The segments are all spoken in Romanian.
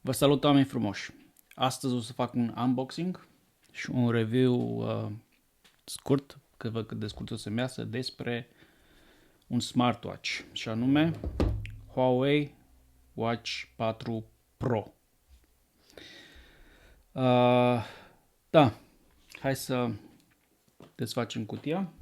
Vă salut, oameni frumoși! Astăzi o să fac un unboxing și un review scurt, cât de scurt o să-mi iasă, despre un smartwatch, și anume Huawei Watch 4 Pro. Da, hai să desfacem cutia.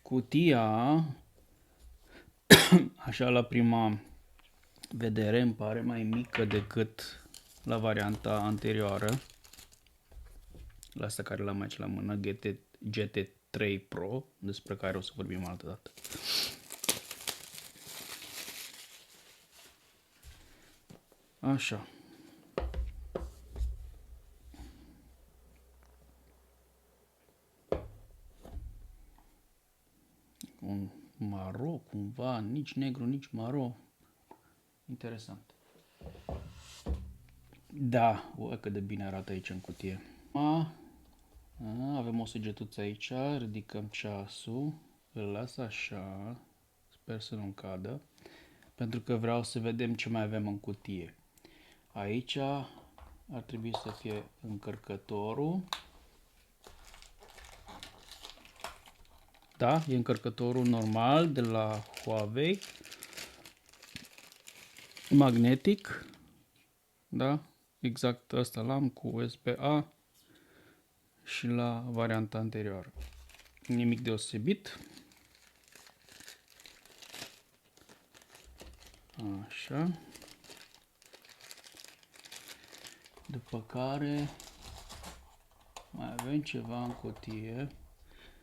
Cutia, așa la prima vedere, îmi pare mai mică decât la varianta anterioară, la asta care l-am aici la mână, GT3 Pro, despre care o să vorbim altă dată. Așa. Un maro, cumva, nici negru, nici maro. Interesant. Da, cât de bine arată aici în cutie. Avem o săgetuță aici, ridicăm ceasul, îl las așa, sper să nu cadă, pentru că vreau să vedem ce mai avem în cutie. Aici ar trebui să fie încărcătorul. Da, e încărcătorul normal de la Huawei, magnetic, da, exact ăsta l-am cu USB-A și la varianta anterioară. Nimic deosebit. Așa. După care mai avem ceva în cutie.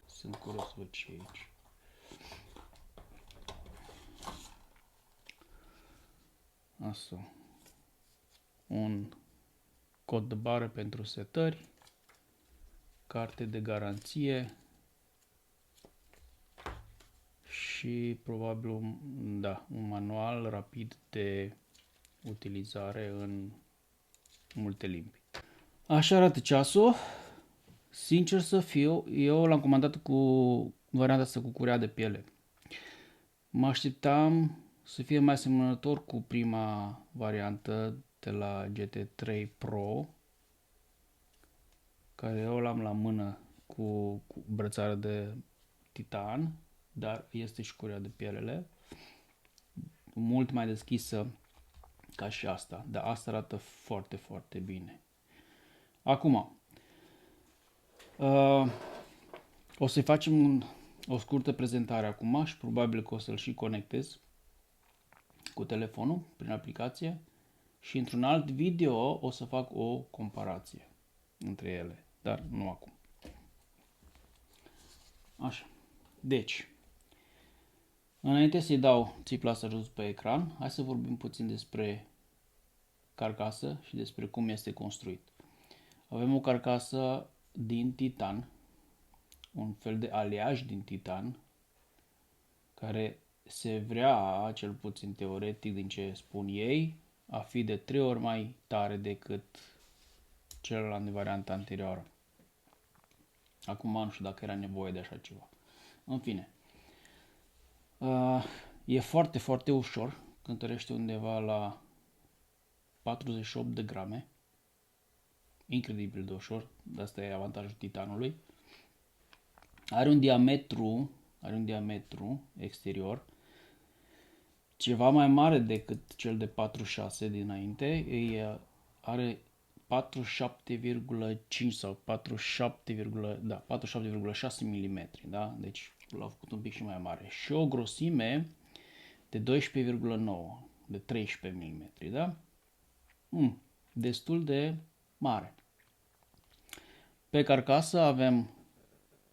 Sunt curios să văd ce e aici. Asta. Un cod de bară pentru setări, carte de garanție și probabil un manual rapid de utilizare în multe limbi. Așa arată ceasul. Sincer să fiu, eu l-am comandat cu varianta asta cu curea de piele. Mă așteptam să fie mai asemănător cu prima variantă de la GT3 Pro, care eu l-am la mână cu brățară de titan, dar este și curea de pielele, mult mai deschisă ca și asta, dar asta arată foarte, foarte bine. Acum, o să-i facem o scurtă prezentare acum și probabil că o să-l și conectez cu telefonul prin aplicație și într-un alt video o să fac o comparație între ele, dar nu acum. Așa. Deci, înainte să-i dau țipla asta jos pe ecran, hai să vorbim puțin despre carcasă și despre cum este construit. Avem o carcasă din titan, un fel de aliaj din titan, care se vrea, cel puțin teoretic din ce spun ei, a fi de 3 ori mai tare decât celălalt de varianta anterioară. Acum nu știu dacă era nevoie de așa ceva. În fine, e foarte, foarte ușor, cântărește undeva la 48 de grame, incredibil de ușor, de asta e avantajul titanului. Are un diametru exterior ceva mai mare decât cel de 46 dinainte, are 47,5 sau 47,6 mm, da? Deci l-au făcut un pic și mai mare. Și o grosime de 12,9, de 13 mm, da? Destul de mare. Pe carcasă avem,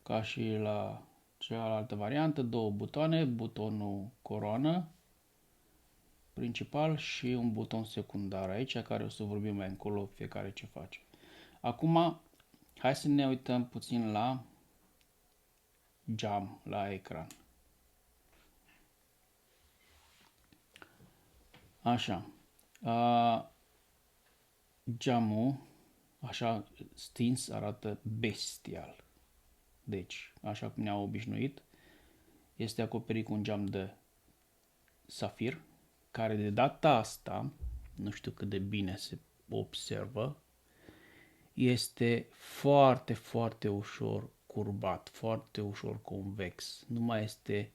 ca și la cealaltă variantă, două butoane, butonul coroană principal și un buton secundar aici, care o să vorbim mai încolo fiecare ce face. Acum, hai să ne uităm puțin la geam, la ecran. Așa. Geamul, așa stins, arată bestial. Deci, așa cum ne-au obișnuit, este acoperit cu un geam de safir, care de data asta, nu știu cât de bine se observă, este foarte, foarte ușor curbat, foarte ușor convex, nu mai este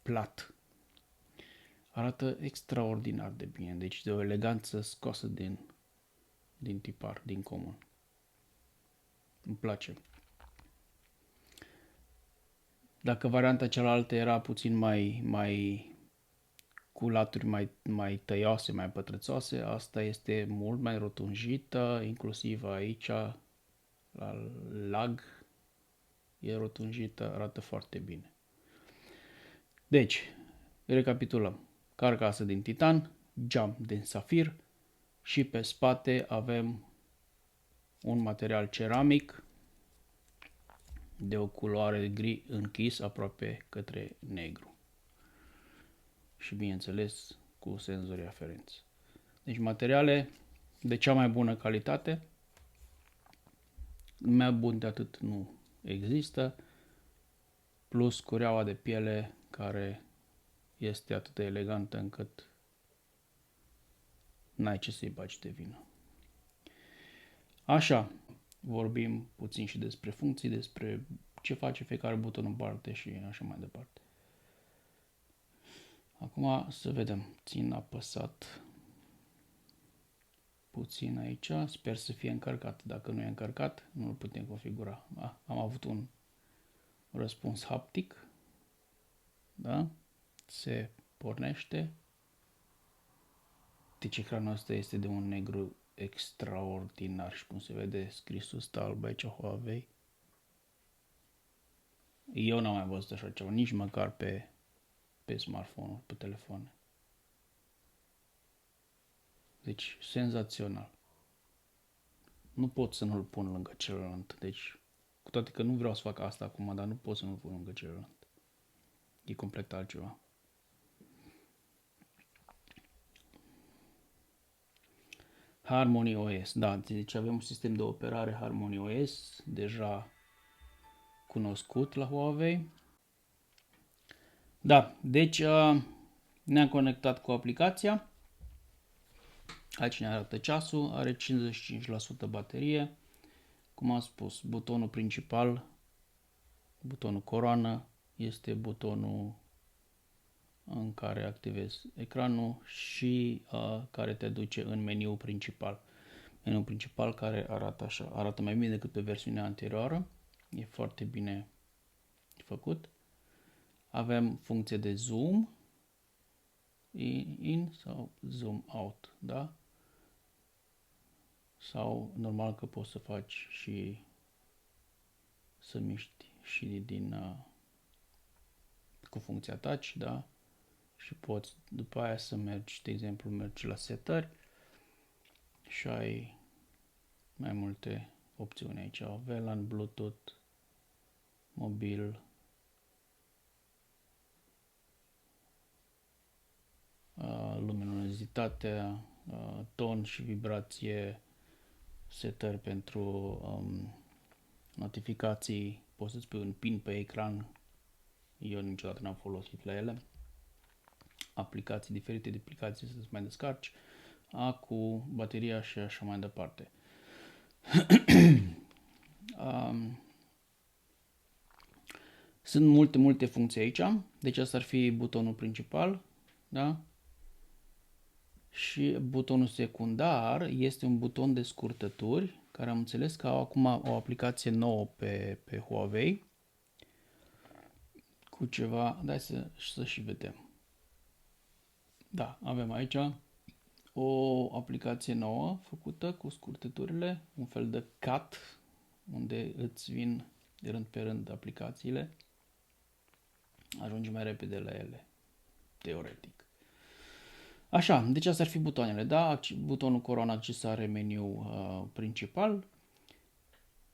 plat. Arată extraordinar de bine, deci de o eleganță scoasă din tipar, din comun. Îmi place. Dacă varianta cealaltă era puțin mai cu laturi mai tăioase, mai pătrățoase, asta este mult mai rotunjită, inclusiv aici, la lag, e rotunjită, arată foarte bine. Deci, recapitulăm. Carcasă din titan, geam din safir și pe spate avem un material ceramic de o culoare gri închis aproape către negru. Și bineînțeles cu senzorii aferenți. Deci materiale de cea mai bună calitate, mai bun de atât nu există, plus cureaua de piele care este atât de elegantă încât n-ai ce să-i bagi de vină. Așa, vorbim puțin și despre funcții, despre ce face fiecare buton în parte și așa mai departe. Acum să vedem, țin apăsat puțin aici, sper să fie încărcat. Dacă nu e încărcat, nu îl putem configura. Am avut un răspuns haptic, da? Se pornește. Deci ecranul ăsta este de un negru extraordinar și cum se vede scrisul ăsta alb aici, Huawei. Eu n-am mai văzut așa ceva, nici măcar pe smartphone, pe telefoane. Deci, senzațional. Nu pot să nu-l pun lângă celălalt. Deci, cu toate că nu vreau să fac asta acum, dar nu pot să nu-l pun lângă celălalt. E complet altceva. Harmony OS. Da, deci avem un sistem de operare Harmony OS, deja cunoscut la Huawei. Da, deci ne-am conectat cu aplicația. Aici ne arată ceasul, are 55% baterie. Cum am spus, butonul principal, butonul coroană, este butonul în care activezi ecranul și care te duce în meniul principal. Meniul principal care arată așa, arată mai bine decât pe versiunea anterioară, e foarte bine făcut. Avem funcție de zoom, in sau zoom out, da? Sau normal că poți să faci și să miști și cu funcția touch, da? Și poți după aia să mergi, de exemplu, mergi la setări și ai mai multe opțiuni aici. VLAN, Bluetooth, mobil, luminozitatea, ton și vibrație, setări pentru notificații, poți să-ți pui un pin pe ecran, eu niciodată n-am folosit la ele, aplicații diferite de aplicații să-ți mai descarci, cu bateria și așa mai departe. Sunt multe funcții aici, deci asta ar fi butonul principal, da? Și butonul secundar este un buton de scurtături, care am înțeles că au acum o aplicație nouă pe Huawei, cu ceva, dai să și vedem. Da, avem aici o aplicație nouă făcută cu scurtăturile, un fel de cut, unde îți vin de rând pe rând aplicațiile, ajungi mai repede la ele, teoretic. Așa, deci astea ar fi butoanele, da? Butonul coroană accesare meniu principal,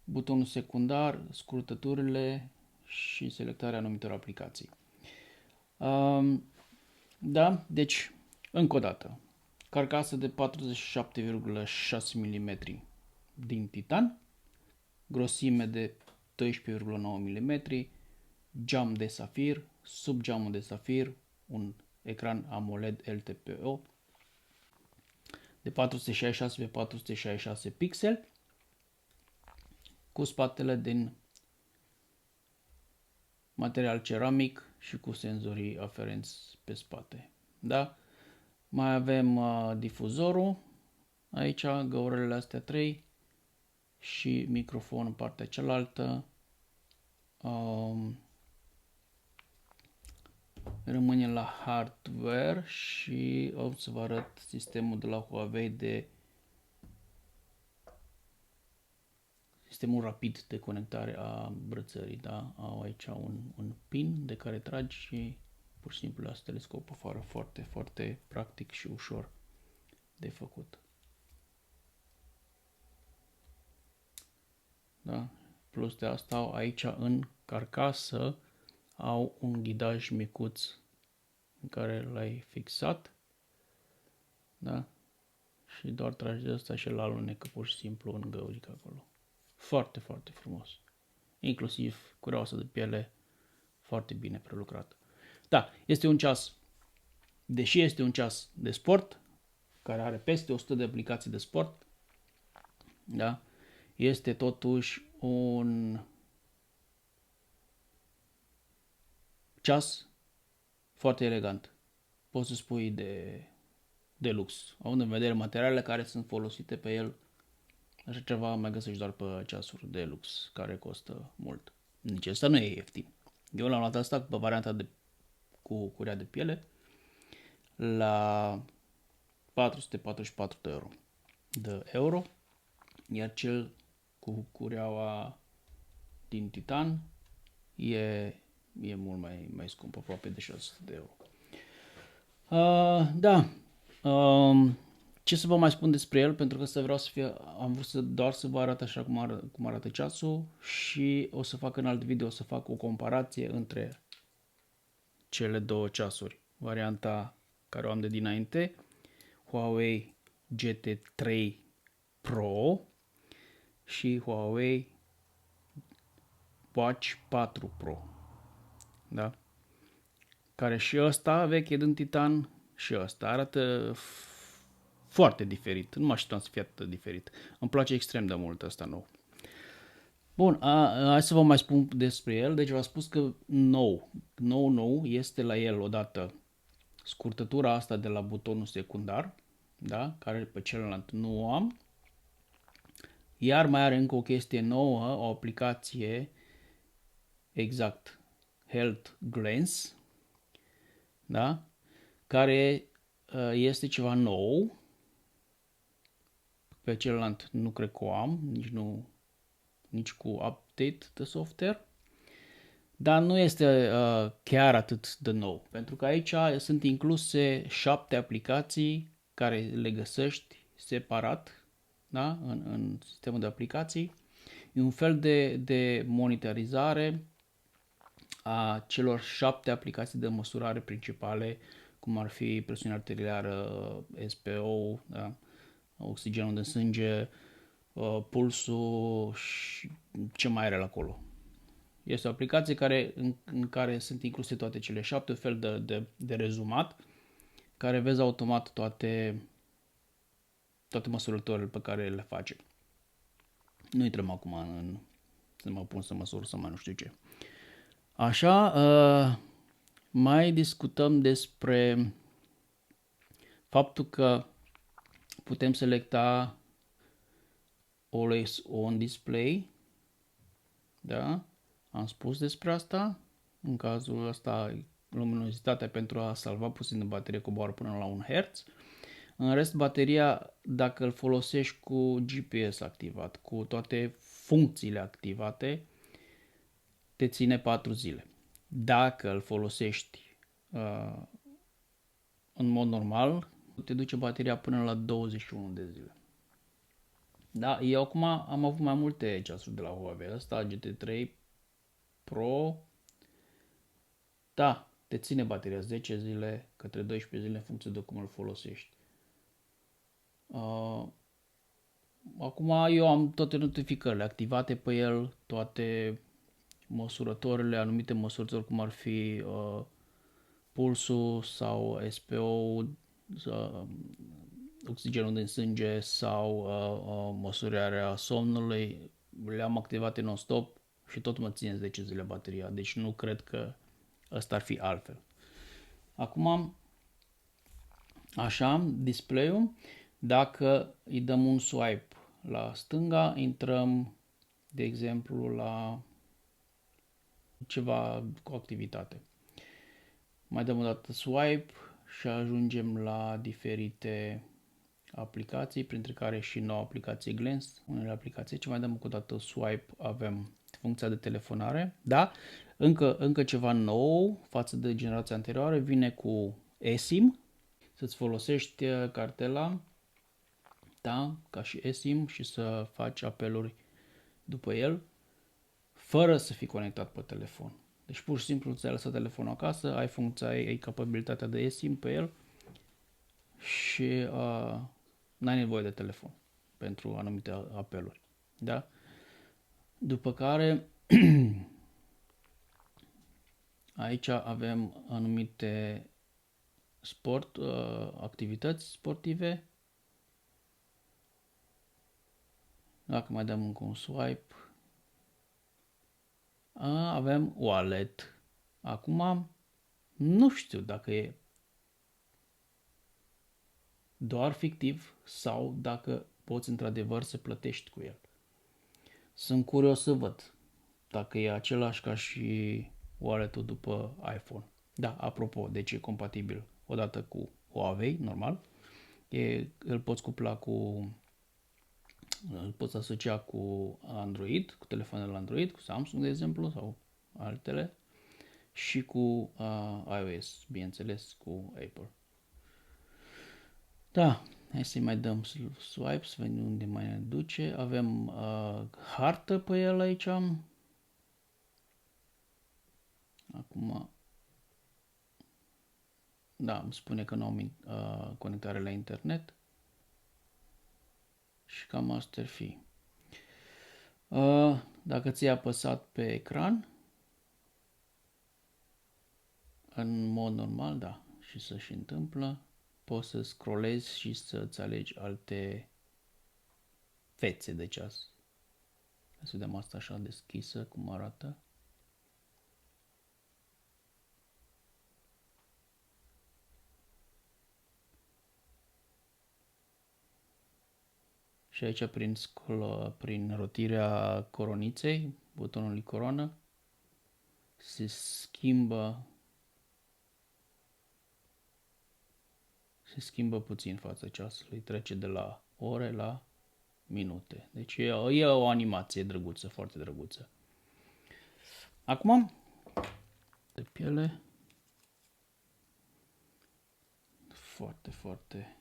butonul secundar, scurtăturile și selectarea anumitor aplicații. Da, deci, încă o dată, carcasă de 47,6 mm din titan, grosime de 12,9 mm, geam de safir, sub geamul de safir, un ecran AMOLED LTPO de 466 pe 466 pixel cu spatele din material ceramic și cu senzorii aferenți pe spate. Da? Mai avem difuzorul, aici găurele astea 3 și microfon în partea cealaltă. Rămâne la hardware și o să vă arăt sistemul de la Huawei de sistemul rapid de conectare a brățării, da? Au aici un pin de care tragi și pur și simplu lasă telescopul afară, foarte, foarte practic și ușor de făcut. Da? Plus de asta au aici în carcasă au un ghidaj micuț în care l-ai fixat, da? Și doar tragi de asta și îl alunecă pur și simplu în găurică acolo. Foarte, foarte frumos. Inclusiv cureaua de piele foarte bine prelucrată. Da, este un ceas, deși este un ceas de sport, care are peste 100 de aplicații de sport, da? Este totuși un ceas foarte elegant. Poți să spui de lux, având în vedere materialele care sunt folosite pe el. Așa ceva mai găsești doar pe ceasuri de lux, care costă mult. Nici asta nu e ieftin. Eu l-am luat asta pe varianta cu curea de piele la 444 de euro, iar cel cu cureaua din titan e mult mai scump, aproape de 600 de euro. Da. Ce să vă mai spun despre el, pentru că am vrut doar să vă arăt așa cum arată ceasul și o să fac în alt video, o să fac o comparație între cele două ceasuri. Varianta care o am de dinainte, Huawei GT3 Pro și Huawei Watch 4 Pro. Da? Care și ăsta veche din titan și ăsta arată foarte diferit. Nu mă așteptam să fie atât diferit. Îmi place extrem de mult ăsta nou. Bun, hai să vă mai spun despre el. Deci v-am spus că nou este la el odată scurtătura asta de la butonul secundar, da? Care pe celălalt nu o am. Iar mai are încă o chestie nouă, o aplicație exact, Health Glance, da? Care este ceva nou. Pe celălalt nu cred că o am, nici cu update de software. Dar nu este chiar atât de nou, pentru că aici sunt incluse 7 aplicații care le găsești separat, da? în sistemul de aplicații. E un fel de monitorizare a celor 7 aplicații de măsurare principale, cum ar fi presiunea arterială, SpO, da? Oxigenul de sânge, pulsul și ce mai are acolo. Este o aplicație în care sunt incluse toate cele 7, un fel de rezumat, care vezi automat toate măsurătorile pe care le face. Nu intrăm acum să mă pun să măsur, să mai nu știu ce. Așa, mai discutăm despre faptul că putem selecta Always On Display, da? Am spus despre asta. În cazul ăsta, luminozitatea pentru a salva puțin de baterie coboară până la 1 Hz. În rest, bateria, dacă îl folosești cu GPS activat, cu toate funcțiile activate, te ține 4 zile. Dacă îl folosești în mod normal, te duce bateria până la 21 de zile. Da, eu acum am avut mai multe ceasuri de la Huawei. Asta GT3 Pro, da, te ține bateria 10 zile, către 12 zile în funcție de cum îl folosești. Acum eu am toate notificările activate pe el, toate măsurătorile, anumite măsurători cum ar fi pulsul sau SPO, oxigenul din sânge sau măsurarea somnului, le-am activate non-stop și tot mă ține 10 zile bateria, deci nu cred că ăsta ar fi altfel. Acum, așa, display-ul, dacă îi dăm un swipe la stânga, intrăm, de exemplu, la ceva cu activitate. Mai dăm o dată swipe și ajungem la diferite aplicații, printre care și noua aplicație Glance, unele aplicații. Ce mai dăm o dată swipe, avem funcția de telefonare, da? Încă ceva nou față de generația anterioară, vine cu eSIM, să-ți folosești cartela, da, ca și eSIM și să faci apeluri după el, fără să fii conectat pe telefon. Deci pur și simplu ți-ai lăsat telefonul acasă, ai funcția, ai capabilitatea de eSIM pe el și n-ai nevoie de telefon pentru anumite apeluri. Da? După care aici avem anumite activități sportive. Dacă mai dăm încă un swipe, avem wallet. Acum nu știu dacă e doar fictiv sau dacă poți într-adevăr să plătești cu el. Sunt curios să văd dacă e același ca și wallet-ul după iPhone. Da, apropo, deci e compatibil odată cu Huawei, normal. Îl poți cupla îl poți asocia cu Android, cu telefoanele Android, cu Samsung, de exemplu, sau altele, și cu iOS, bineînțeles, cu Apple. Da, hai să-i mai dăm swipe, să vedem unde mai ne duce. Avem hartă pe el aici. Acum, da, îmi spune că nu am conectare la internet. Și cam asta ar fi. Dacă ți-ai apăsat pe ecran, în mod normal, da, și se întâmplă, poți să scrollezi și să-ți alegi alte fețe de ceas. Să vedem asta așa deschisă, cum arată. Și aici prin rotirea coroniței, butonului coronă, se schimbă puțin fața ceasului, trece de la ore la minute. Deci e o animație drăguță, foarte drăguță. Acum, de piele, foarte, foarte,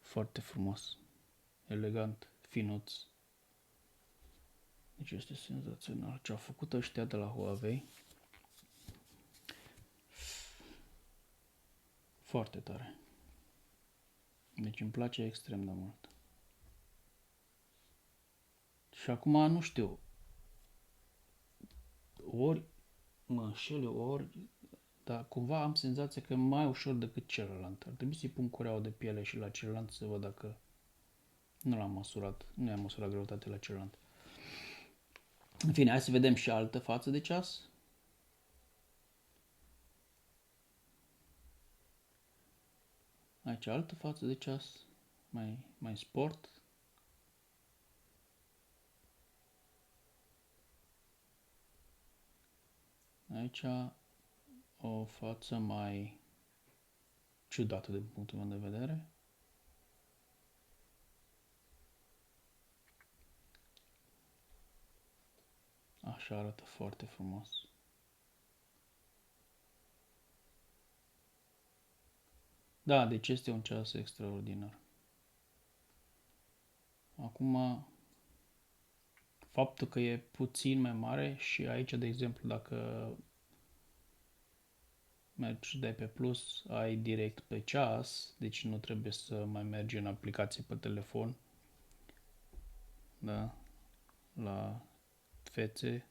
foarte frumos, elegant, finuț. Deci este senzațional ce au făcut ăștia de la Huawei. Foarte tare. Deci îmi place extrem de mult. Și acum nu știu, ori mă înșel ori, dar cumva am senzația că e mai ușor decât celălalt. Ar trebui să-i pun cureaua de piele și la celălalt să văd dacă nu l-am măsurat, nu i-am măsurat greutatea la celălalt. În fine, hai să vedem și altă față de ceas. Aici altă față de ceas, mai sport. Aici o față mai ciudată din punctul meu de vedere. Așa arată foarte frumos. Da, deci este un ceas extraordinar. Acum, faptul că e puțin mai mare și aici, de exemplu, dacă mergi de pe plus, ai direct pe ceas, deci nu trebuie să mai mergi în aplicație pe telefon, da, la fețe,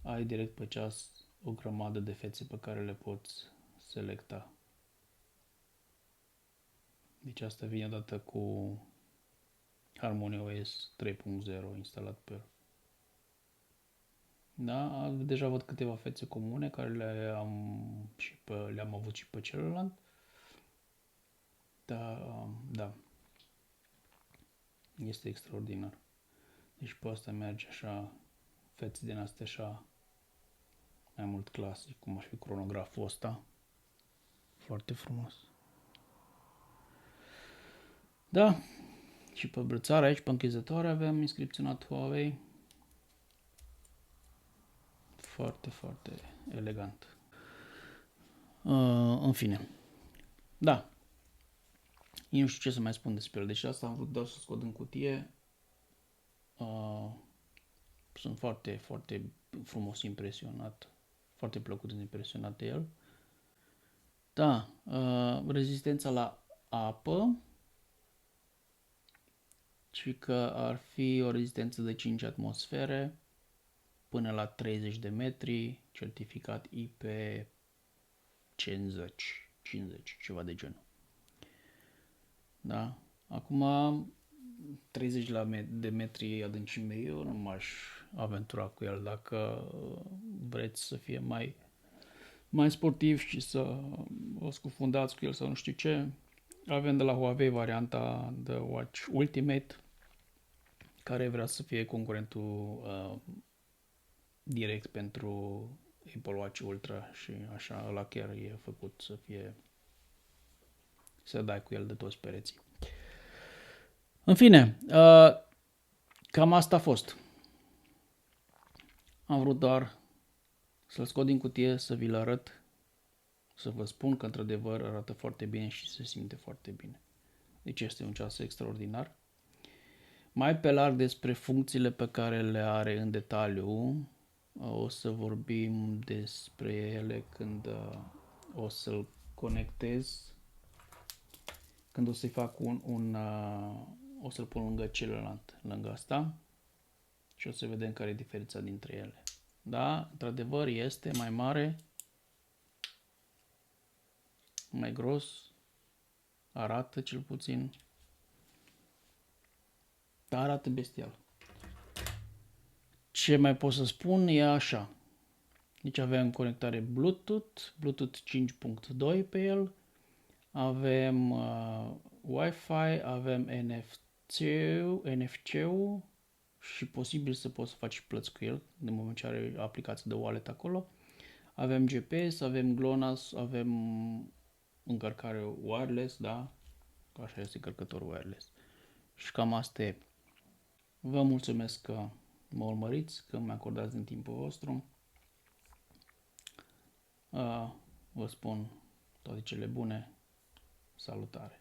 ai direct pe ceas o grămadă de fețe pe care le poți selecta. Deci asta vine odată cu HarmonyOS 3.0 instalat pe el. Da, deja văd câteva fețe comune care le-am avut și pe celălalt. Da, este extraordinar. Deci pe asta merge așa, fețe din astea așa, mai mult clasic, cum ar fi cronograful ăsta. Foarte frumos. Da, și pe brățară aici, pe închizătoare, avem inscripționat Huawei. Foarte, foarte elegant. În fine. Da. Eu nu știu ce să mai spun despre el. Deci asta am vrut doar să scot în cutie. Sunt foarte, foarte frumos impresionat. Foarte plăcut impresionat de el. Da. Rezistența la apă. Și că ar fi o rezistență de 5 atmosfere până la 30 de metri, certificat IP50, ceva de genul. Da? Acum 30 de metri adâncime, eu nu m-aș aventura cu el. Dacă vreți să fie mai sportiv și să o scufundați cu el sau nu știu ce, avem de la Huawei varianta de Watch Ultimate, care vrea să fie concurentul direct pentru Apple Watch Ultra și așa, ăla chiar e făcut să dai cu el de toți pereții. În fine, cam asta a fost. Am vrut doar să-l scot din cutie, să vi-l arăt, să vă spun că într-adevăr arată foarte bine și se simte foarte bine. Deci este un ceas extraordinar. Mai pe larg despre funcțiile pe care le are în detaliu, o să vorbim despre ele când o să-l conectez, când o să-i fac o să-l pun lângă celălalt, lângă asta, și o să vedem care e diferența dintre ele. Da, într-adevăr este mai mare, mai gros, arată cel puțin, dar arată bestial. Ce mai pot să spun e așa. Deci avem conectare Bluetooth 5.2 pe el, avem Wi-Fi, avem NFC-ul și posibil să poți să faci plăți cu el, de moment ce are aplicație de wallet acolo. Avem GPS, avem GLONASS, avem încărcare wireless, da? Așa este încărcătorul wireless. Și cam asta e. Vă mulțumesc că mă urmăriți, că mi acordați din timpul vostru. Vă spun toate cele bune. Salutare!